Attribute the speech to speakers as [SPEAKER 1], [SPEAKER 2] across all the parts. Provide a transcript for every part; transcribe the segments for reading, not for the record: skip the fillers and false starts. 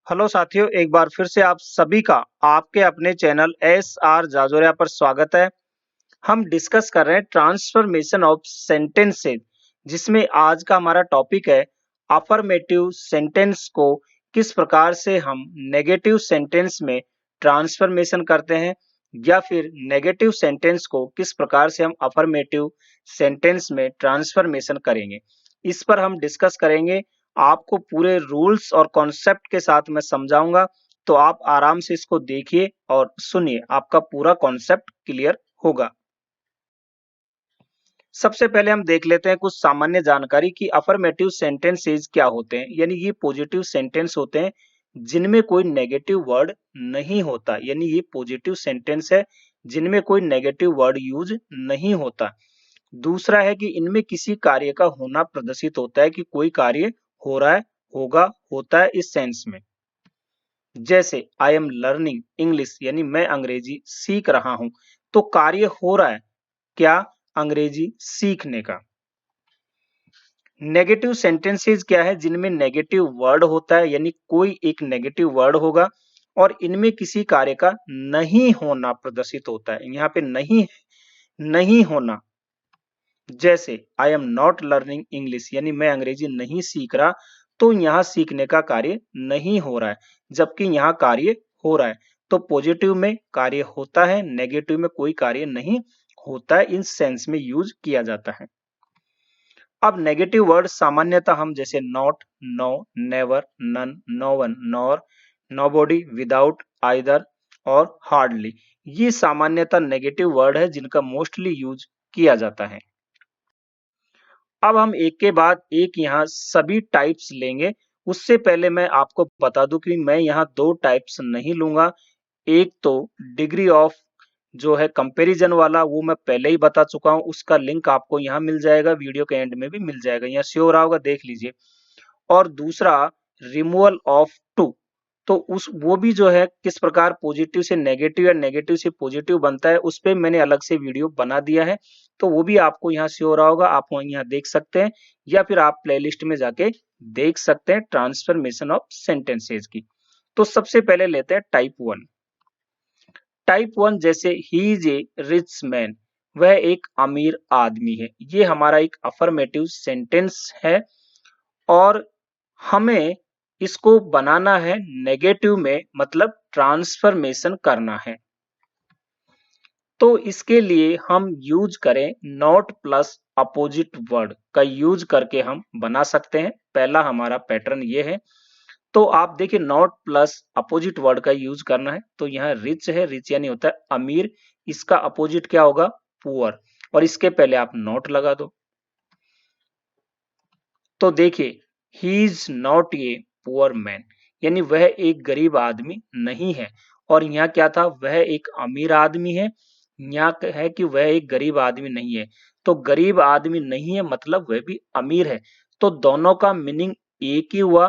[SPEAKER 1] Hello साथियों, एक बार फिर से आप सभी का आपके अपने चैनल एस आर जाजोरिया पर स्वागत है। हम डिस्कस कर रहे हैं ट्रांसफॉर्मेशन ऑफ सेंटेंसेस, जिसमें आज का हमारा टॉपिक है अफर्मेटिव सेंटेंस को किस प्रकार से हम नेगेटिव सेंटेंस में ट्रांसफॉर्मेशन करते हैं या फिर नेगेटिव सेंटेंस को किस प्रकार से हम अफर्मेटिव सेंटेंस में ट्रांसफॉर्मेशन करेंगे। इस पर हम डिस्कस करेंगे। आपको पूरे रूल्स और कॉन्सेप्ट के साथ मैं समझाऊंगा, तो आप आराम से इसको देखिए और सुनिए, आपका पूरा कॉन्सेप्ट क्लियर होगा। सबसे पहले हम देख लेते हैं कुछ सामान्य जानकारी कि अफर्मेटिव सेंटेंसेस क्या होते हैं। यानी ये पॉजिटिव सेंटेंस होते हैं जिनमें कोई नेगेटिव वर्ड नहीं होता, यानी ये पॉजिटिव सेंटेंस है जिनमें कोई नेगेटिव वर्ड यूज नहीं होता। दूसरा है कि इनमें किसी कार्य का होना प्रदर्शित होता है कि कोई कार्य हो रहा है, होगा, होता है इस सेंस में। जैसे आई एम लर्निंग इंग्लिश, यानी मैं अंग्रेजी सीख रहा हूं, तो कार्य हो रहा है क्या? अंग्रेजी सीखने का। नेगेटिव सेंटेंसेस क्या है? जिनमें नेगेटिव वर्ड होता है, यानी कोई एक नेगेटिव वर्ड होगा और इनमें किसी कार्य का नहीं होना प्रदर्शित होता है। यहाँ पे नहीं होना। जैसे I am not learning English, यानी मैं अंग्रेजी नहीं सीख रहा, तो यहाँ सीखने का कार्य नहीं हो रहा है, जबकि यहाँ कार्य हो रहा है। तो पॉजिटिव में कार्य होता है, नेगेटिव में कोई कार्य नहीं होता है। इन सेंस में यूज किया जाता है। अब नेगेटिव वर्ड सामान्यतः हम जैसे not, no, never, none, no one, nor, nobody, without, either और हार्डली, ये सामान्यतः नेगेटिव वर्ड है जिनका मोस्टली यूज किया जाता है। अब हम एक के बाद एक यहाँ सभी टाइप्स लेंगे। उससे पहले मैं आपको बता दूं कि मैं यहाँ दो टाइप्स नहीं लूंगा। एक तो डिग्री ऑफ जो है कंपैरिजन वाला, वो मैं पहले ही बता चुका हूं, उसका लिंक आपको यहाँ मिल जाएगा, वीडियो के एंड में भी मिल जाएगा, यहाँ शो हो रहा होगा, देख लीजिए। और दूसरा रिमूवल ऑफ टू, तो उस वो भी जो है किस प्रकार पॉजिटिव से नेगेटिव या नेगेटिव से पॉजिटिव बनता है, उस पे मैंने अलग से वीडियो बना दिया है, तो वो भी आपको यहाँ शो हो रहा होगा, आप यहाँ देख सकते हैं, या फिर आप प्लेलिस्ट में जाके देख सकते हैं ट्रांसफॉर्मेशन ऑफ सेंटेंसेस की। तो सबसे पहले लेते हैं टाइप वन। टाइप वन जैसे he is a rich man, वह एक अमीर आदमी है, ये हमारा एक अफर्मेटिव सेंटेंस है और हमें इसको बनाना है नेगेटिव में, मतलब ट्रांसफॉर्मेशन करना है। तो इसके लिए हम यूज करें नॉट प्लस अपोजिट वर्ड का यूज करके हम बना सकते हैं। पहला हमारा पैटर्न ये है। तो आप देखिए नॉट प्लस अपोजिट वर्ड का यूज करना है। तो यहाँ रिच है, रिच यानी होता है अमीर, इसका अपोजिट क्या होगा? पुअर, और इसके पहले आप नॉट लगा दो। तो देखिए he is not a poor man, यानी वह एक गरीब आदमी नहीं है। और यहाँ क्या था? वह एक अमीर आदमी है। यहाँ है कि वह एक गरीब आदमी नहीं है। तो गरीब आदमी नहीं है मतलब वह भी अमीर है। तो दोनों का मीनिंग एक ही हुआ,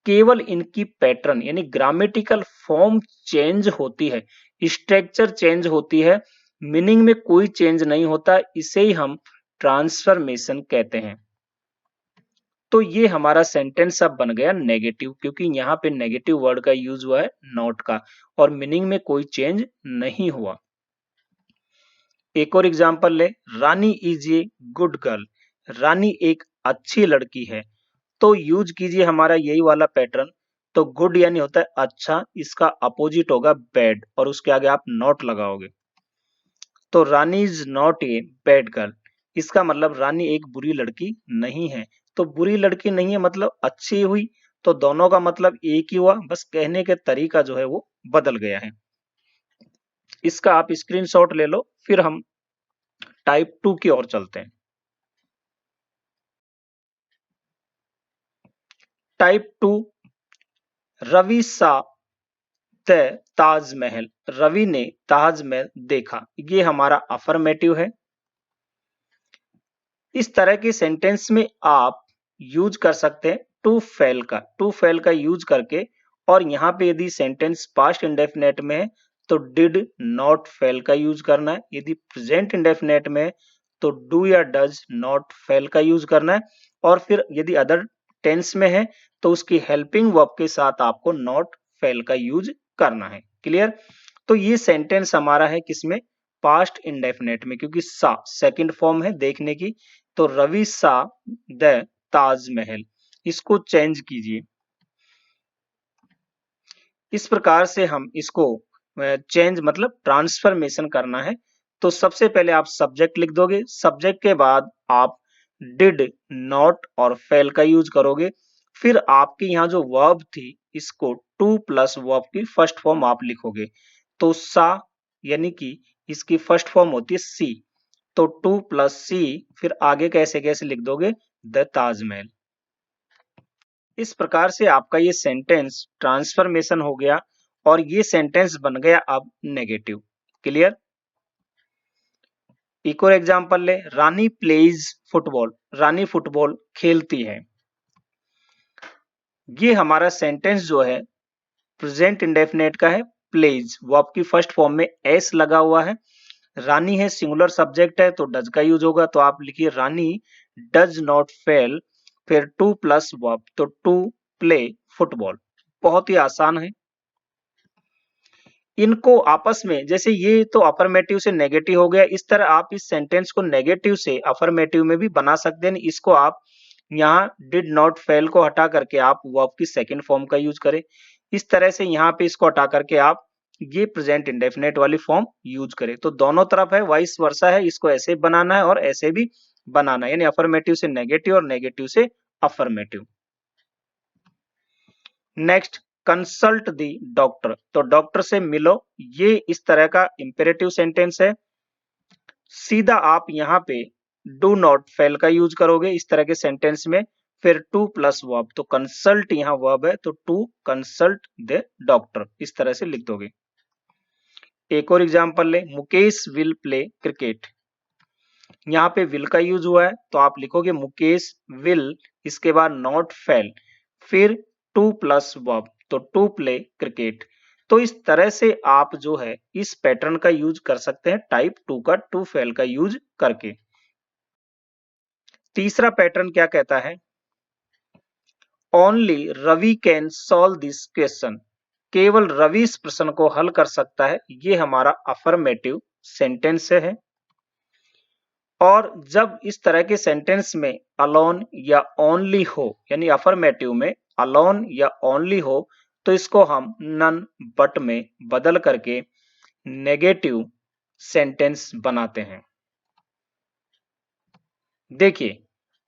[SPEAKER 1] केवल इनकी पैटर्न यानी ग्रामेटिकल फॉर्म चेंज होती है, स्ट्रक्चर चेंज होती है, मीनिंग में कोई चेंज नहीं होता। इसे ही हम ट्रांसफॉर्मेशन कहते हैं। तो ये हमारा सेंटेंस अब बन गया नेगेटिव, क्योंकि यहाँ पे नेगेटिव वर्ड का यूज हुआ है नॉट का, और मीनिंग में कोई चेंज नहीं हुआ। एक और एग्जांपल ले, रानी इज ए गुड गर्ल, रानी एक अच्छी लड़की है। तो यूज कीजिए हमारा यही वाला पैटर्न। तो गुड यानी होता है अच्छा, इसका अपोजिट होगा बैड, और उसके आगे आप नॉट लगाओगे। तो Rani is not a bad girl, इसका मतलब रानी एक बुरी लड़की नहीं है। तो बुरी लड़की नहीं है मतलब अच्छी हुई, तो दोनों का मतलब एक ही हुआ, बस कहने के तरीका जो है वो बदल गया है। इसका आप स्क्रीनशॉट ले लो, फिर हम टाइप टू की ओर चलते हैं। टाइप टू, रवि सा द ताजमहल, रवि ने ताजमहल देखा, ये हमारा अफर्मेटिव है। इस तरह के सेंटेंस में आप यूज कर सकते हैं टू फेल का यूज करके। और यहाँ पे यदि सेंटेंस पास्ट इंडेफिनेट में है तो डिड नॉट फेल का यूज करना है। यदि प्रेजेंट इंडेफिनेट में है तो डू या डज नॉट फेल का यूज करना है। और फिर यदि अदर टेंस में है तो उसकी हेल्पिंग वर्ब के साथ आपको नॉट फेल का यूज करना है। क्लियर? तो ये सेंटेंस हमारा है किसमें? पास्ट इंडेफिनेट में, क्योंकि सा सेकंड फॉर्म है देखने की। तो रवि सा द ताजमहल, इसको चेंज कीजिए। इस प्रकार से हम इसको चेंज मतलब ट्रांसफॉर्मेशन करना है। तो सबसे पहले आप सब्जेक्ट लिख दोगे, सब्जेक्ट के बाद आप डिड, नॉट और फेल का यूज करोगे। फिर आपकी यहाँ जो वर्ब थी इसको टू प्लस वर्ब की फर्स्ट फॉर्म आप लिखोगे। तो सा यानी कि इसकी फर्स्ट फॉर्म होती है सी, तो टू प्लस सी, फिर आगे कैसे कैसे लिख दोगे? द ताजमहल। इस प्रकार से आपका ये सेंटेंस ट्रांसफॉर्मेशन हो गया और ये सेंटेंस बन गया अब नेगेटिव। क्लियर? एक और एग्जांपल ले, रानी प्लेज फुटबॉल, रानी फुटबॉल खेलती है। ये हमारा सेंटेंस जो है प्रेजेंट इंडेफिनेट का है, प्लेज वर्ब की फर्स्ट फॉर्म में एस लगा हुआ है। रानी है, सिंगुलर सब्जेक्ट है तो डज का यूज होगा, तो आप लिखिए रानी डज नॉट फेल, फिर टू प्लस वर्ब, तो टू प्ले फुटबॉल। बहुत ही आसान है। इनको आपस में, जैसे ये तो अफर्मेटिव से नेगेटिव हो गया, इस तरह आप इस सेंटेंस को नेगेटिव से अफर्मेटिव में भी बना सकते हैं। इसको आप यहाँ डिड नॉट फेल को हटा करके आप वर्ब की सेकंड फॉर्म का यूज करें। इस तरह से यहाँ पे इसको हटा करके आप ये प्रेजेंट इंडेफिनेट वाली फॉर्म यूज करें। तो दोनों तरफ है, वाइस वर्सा है, इसको ऐसे बनाना है और ऐसे भी बनाना है, यानी अफर्मेटिव से नेगेटिव और नेगेटिव से अफर्मेटिव। नेक्स्ट, कंसल्ट दी डॉक्टर, तो डॉक्टर से मिलो, ये इस तरह का इंपेरेटिव सेंटेंस है। सीधा आप यहाँ पे डू नॉट फेल का यूज करोगे इस तरह के सेंटेंस में, फिर टू प्लस वर्ब, तो कंसल्ट यहाँ वर्ब है तो टू कंसल्ट द डॉक्टर, इस तरह से लिख दोगे। एक और एग्जांपल ले, मुकेश विल प्ले क्रिकेट, यहाँ पे विल का यूज हुआ है तो आप लिखोगे मुकेश विल, इसके बाद नॉट फेल, फिर टू प्लस वर्ब, तो टू प्ले क्रिकेट। तो इस तरह से आप जो है इस पैटर्न का यूज कर सकते हैं, टाइप टू का टू फेल का यूज करके। तीसरा पैटर्न क्या कहता है? Only Ravi can solve this question, केवल रवि इस प्रश्न को हल कर सकता है, ये हमारा अफर्मेटिव सेंटेंस है। और जब इस तरह के सेंटेंस में अलोन या ओनली हो, यानी अफर्मेटिव में अलोन या ओनली हो, तो इसको हम नन बट में बदल करके नेगेटिव सेंटेंस बनाते हैं। देखिए,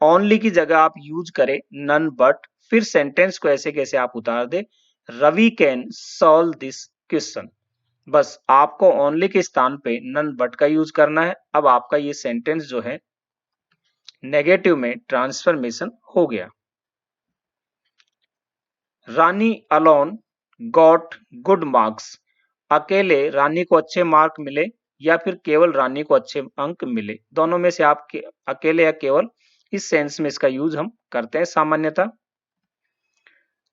[SPEAKER 1] ओनली की जगह आप यूज करें नन बट, फिर सेंटेंस को ऐसे कैसे आप उतार दे, Ravi can solve this question, बस आपको ओनली के स्थान पे नन बट का यूज करना है। अब आपका ये सेंटेंस जो है नेगेटिव में ट्रांसफॉर्मेशन हो गया। रानी अलोन गॉट गुड मार्क्स, अकेले रानी को अच्छे मार्क मिले या फिर केवल रानी को अच्छे अंक मिले, दोनों में से आप अकेले या केवल, इस सेंस में इसका यूज हम करते हैं सामान्यतः।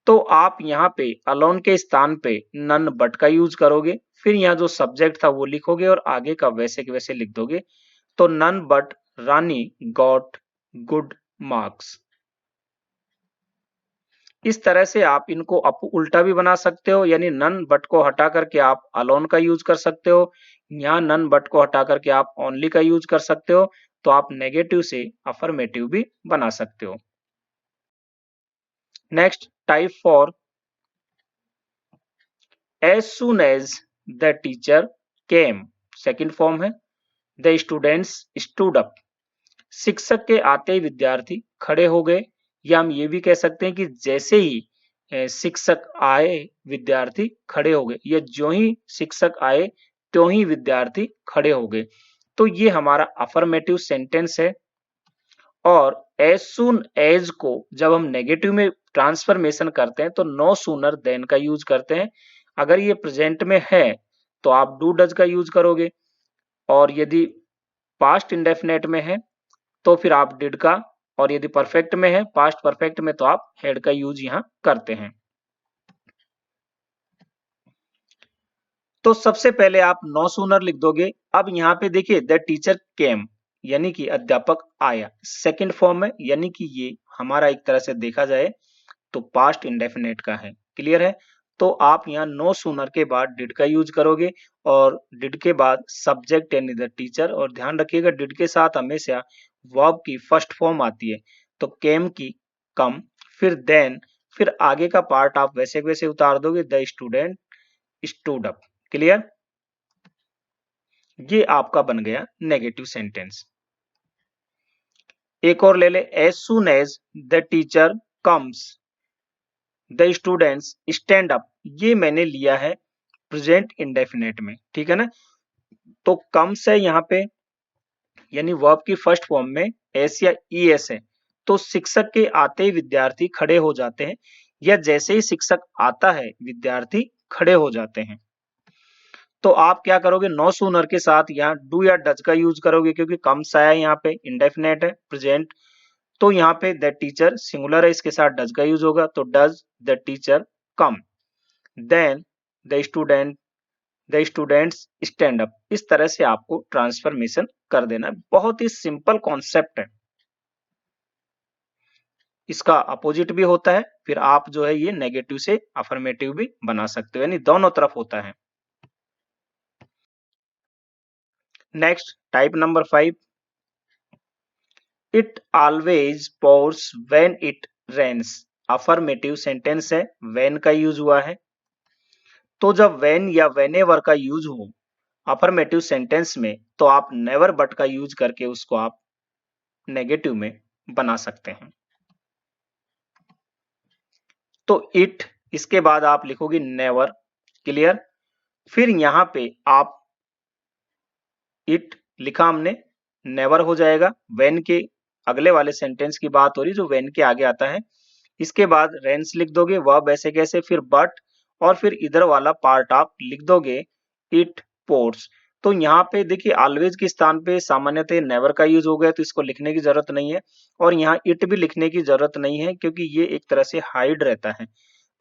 [SPEAKER 1] तो आप यहाँ पे अलोन के स्थान पे नन बट का यूज करोगे, फिर यहाँ जो सब्जेक्ट था वो लिखोगे और आगे का वैसे के वैसे लिख दोगे। तो none but Rani got good marks. इस तरह से आप इनको उल्टा भी बना सकते हो, यानी नन बट को हटा करके आप अलोन का यूज कर सकते हो, यहाँ नन बट को हटा करके आप ओनली का यूज कर सकते हो, तो आप नेगेटिव से अफर्मेटिव भी बना सकते हो। Next, type four, as soon as the teacher came, second form है, द स्टूडेंट्स स्टूड अप, शिक्षक के आते ही विद्यार्थी खड़े हो गए, या हम ये भी कह सकते हैं कि जैसे ही शिक्षक आए विद्यार्थी खड़े हो गए, या ज्यों ही शिक्षक आए त्यों ही विद्यार्थी खड़े हो गए। तो ये हमारा अफर्मेटिव सेंटेंस है। और एज सुन एज को जब हम नेगेटिव में ट्रांसफॉर्मेशन करते हैं तो नो सूनर देन का यूज करते हैं। अगर ये प्रेजेंट में है तो आप डू डज का यूज करोगे, और यदि पास्ट इंडेफिनेट में है तो फिर आप डिड का, और यदि परफेक्ट में है, पास्ट परफेक्ट में, तो आप हेड का यूज यहां करते हैं। तो सबसे पहले आप नो सूनर लिख दोगे। अब यहाँ पे देखिए द टीचर केम, यानी कि अध्यापक आया। सेकंड फॉर्म है, यानी कि ये हमारा एक तरह से देखा जाए तो पास्ट इंडेफिनेट का है। क्लियर है? तो आप यहाँ नो सूनर के बाद डिड का यूज करोगे और डिड के बाद सब्जेक्ट यानी द टीचर, और ध्यान रखिएगा डिड के साथ हमेशा वर्ब की फर्स्ट फॉर्म आती है। तो केम की कम, फिर देन, फिर आगे का पार्ट आप वैसे वैसे उतार दोगे, the student stood up. Clear? ये आपका बन गया नेगेटिव सेंटेंस। एक और ले ले, as soon as the teacher comes the students stand up. ये मैंने लिया है प्रेजेंट इंडेफिनेट में, ठीक है ना? तो कम्स है यहाँ पे, यानी वर्ब की फर्स्ट फॉर्म में एस या ई एस है, तो शिक्षक के आते ही विद्यार्थी खड़े हो जाते हैं, या जैसे ही शिक्षक आता है विद्यार्थी खड़े हो जाते हैं। तो आप क्या करोगे, नो सूनर के साथ यहाँ डू या डज का यूज करोगे, क्योंकि कम्स आया यहाँ पे, इंडेफिनेट है प्रेजेंट। तो यहाँ पे द टीचर सिंगुलर है, इसके साथ डज का यूज होगा, तो does the teacher come, then the students stand up. इस तरह से आपको ट्रांसफॉर्मेशन कर देना है। बहुत ही सिंपल कॉन्सेप्ट है। इसका अपोजिट भी होता है, फिर आप जो है ये नेगेटिव से अफर्मेटिव भी बना सकते हो, यानी दोनों तरफ होता है। Next type number 5, it always pours when it rains. Affirmative sentence है, व्हेन का यूज हुआ है। तो जब व्हेन या व्हेनेवर का यूज हो अफर्मेटिव सेंटेंस में, तो आप नेवर बट का यूज करके उसको आप नेगेटिव में बना सकते हैं। तो इट, इसके बाद आप लिखोगे नेवर। क्लियर? फिर यहां पे आप इट लिखा हमने, नेवर हो जाएगा। व्हेन के अगले वाले सेंटेंस की बात हो रही जो व्हेन के आगे आता है। इसके बाद रेंस लिख दोगे, वर्ब ऐसे कैसे, फिर बट, और फिर इधर वाला पार्ट आप लिख दोगे इट पोर्स। तो यहाँ पे देखिए ऑलवेज के स्थान पे सामान्यतः नेवर का यूज हो गया, तो इसको लिखने की जरूरत नहीं है, और यहाँ इट भी लिखने की जरूरत नहीं है, क्योंकि ये एक तरह से हाइड रहता है।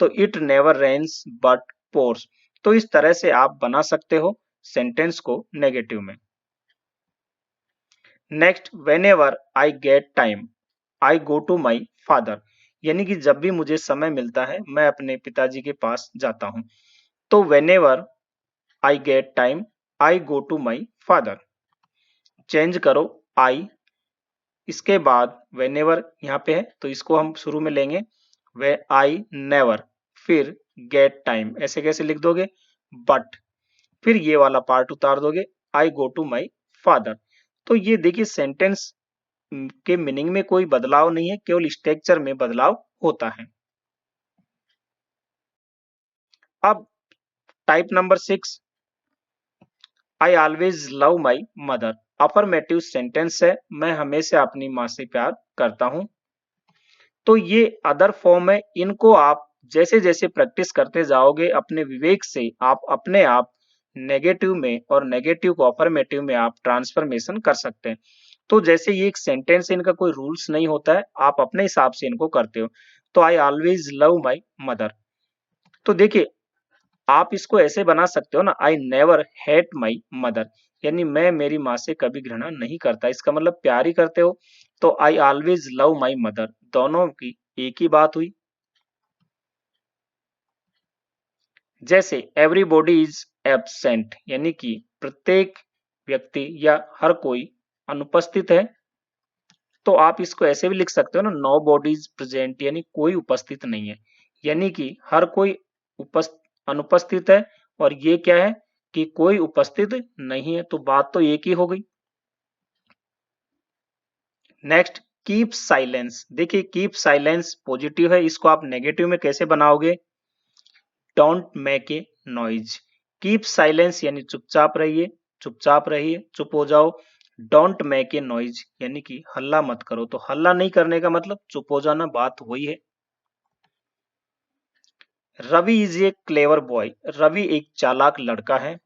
[SPEAKER 1] तो it never rains but pours. तो इस तरह से आप बना सकते हो सेंटेंस को नेगेटिव में। Next, whenever I get time I go to my father, यानी कि जब भी मुझे समय मिलता है मैं अपने पिताजी के पास जाता हूं। तो whenever I get time I go to my father. Change करो आई, इसके बाद व्हेनेवर यहाँ पे है तो इसको हम शुरू में लेंगे, वे आई नेवर, फिर गेट टाइम ऐसे कैसे लिख दोगे, बट, फिर ये वाला पार्ट उतार दोगे, आई गो टू माई फादर। तो ये देखिए सेंटेंस के मीनिंग में कोई बदलाव नहीं है, केवल स्ट्रक्चर में बदलाव होता है। अब type number 6, I always love my mother. Affirmative sentence है, मैं हमेशा अपनी माँ से प्यार करता हूं। तो ये अदर फॉर्म है, इनको आप जैसे जैसे प्रैक्टिस करते जाओगे अपने विवेक से आप अपने आप नेगेटिव में और नेगेटिव को अफर्मेटिव में आप ट्रांसफॉर्मेशन कर सकते हैं। तो जैसे ये एक सेंटेंस है, इनका कोई रूल्स नहीं होता है, आप अपने हिसाब से इनको करते हो। तो I always love my mother, तो देखिए आप इसको ऐसे बना सकते हो ना, I never hate my mother, यानी मैं मेरी माँ से कभी घृणा नहीं करता, इसका मतलब प्यार ही करते हो। तो I always love my mother, दोनों की एक ही बात हुई। जैसे एवरीबॉडी इज एब्सेंट, यानी कि प्रत्येक व्यक्ति या हर कोई अनुपस्थित है। तो आप इसको ऐसे भी लिख सकते हो ना, नो बॉडी इज प्रेजेंट, यानी कोई उपस्थित नहीं है, यानी कि हर कोई अनुपस्थित है, और ये क्या है कि कोई उपस्थित नहीं है, तो बात तो एक ही हो गई। Next, keep silence. देखिए कीप साइलेंस पॉजिटिव है, इसको आप नेगेटिव में कैसे बनाओगे, don't make a noise. Keep silence यानी चुपचाप रहिए, चुपचाप रहिए, चुप हो जाओ। डोंट मेक ए नॉइज यानी कि हल्ला मत करो, तो हल्ला नहीं करने का मतलब चुप हो जाना, बात वही है। Ravi is a clever boy, Ravi एक चालाक लड़का है।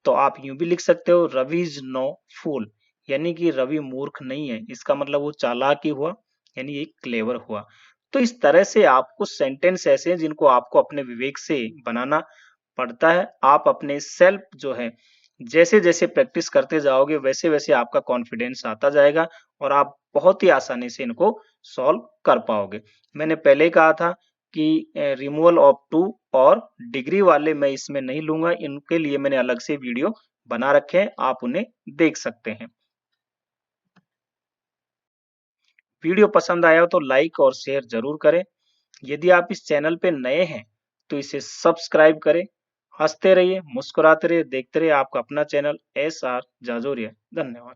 [SPEAKER 1] तो आप यूं भी लिख सकते हो, रवि इज नो फूल, यानी कि रवि मूर्ख नहीं है, इसका मतलब वो चालाक ही हुआ, यानी एक क्लेवर हुआ। तो इस तरह से आपको सेंटेंस ऐसे हैं जिनको आपको अपने विवेक से बनाना पड़ता है। आप अपने सेल्फ जो है जैसे-जैसे प्रैक्टिस करते जाओगे वैसे-वैसे आपका कॉन्फिडेंस आता जाएगा और आप बहुत ही आसानी से इनको सॉल्व कर पाओगे। मैंने पहले ही कहा था कि रिमूवल ऑफ टू और डिग्री वाले मैं इसमें नहीं लूँगा, इनके लिए मैंने अलग से वीडियो बना रखे हैं, आप उन्हें देख सकते हैं। वीडियो पसंद आया हो तो लाइक और शेयर ज़रूर करें। यदि आप इस चैनल पे नए हैं तो इसे सब्सक्राइब करें। हँसते रहिए, मुस्कुराते रहिए, देखते रहिए आपका अपना चैनल एस आर जाजोरिया। धन्यवाद।